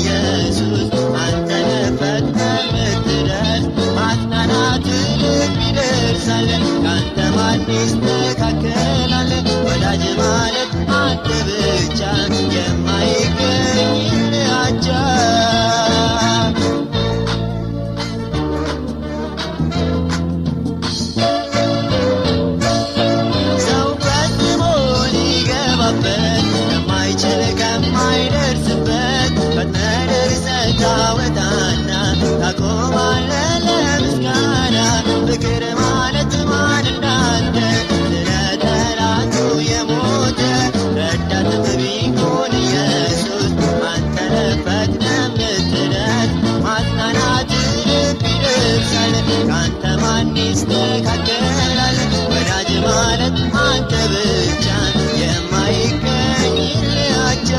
ኢየሱስ አንተነ ፈጥነህ የምትደርስ ማጽናናት ልብ ይደርሳል ካንተ ማን ይስተካከላል ወዳጅ ማለት አንተ ብቻ የማይገኝልህ አቻ ሰው ፈጽሞ ሊገባበት የማይችል ከማይደርስበት ፈጥነህ ደርሰህ ታወጣና ታቆማለህ ለምስጋና ፍቅር ማለት ማን እንዳንተ ስለ ጠላቱ የሞተ ረዳትም ቢሆን ኢየሱስ አንተነ ፈጥነህ የምትደርስ ማጽናናት ልብ ይደርሳል ካንተ ማን ይስተካከላል ወዳጅ ማለት አንተ ብቻ የማይገኝልህ አቻ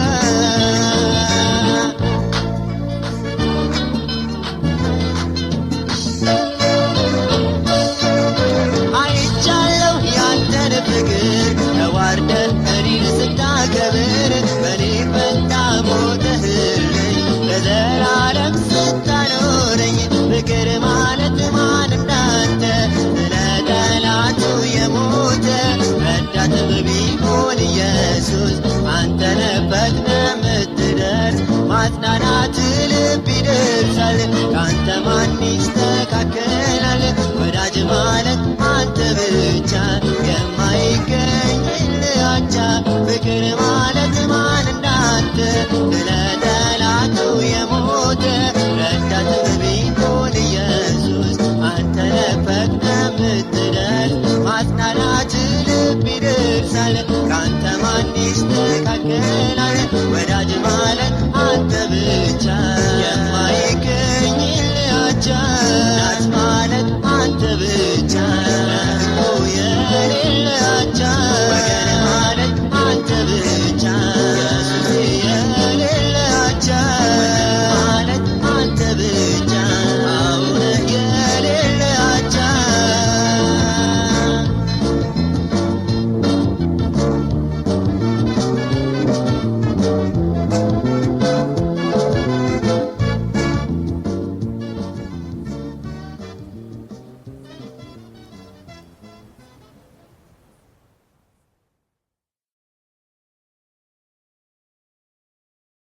አይቻለሁ ያንተን ፍቅር ተዋርደህ እኔን ስታከብር በኔ ፈንታ ሞተህልኝ ለዘላለም ስታኖረኝ ፍቅር ማለት ማን እንዳንተ ስለ ጠላቱ የሞተ ረዳትም ቢሆን ኢየሱስ አንተነ ፈጥነህ የምትደርስ ማጽናናት ልብ ይደርሳል ካንተ ማን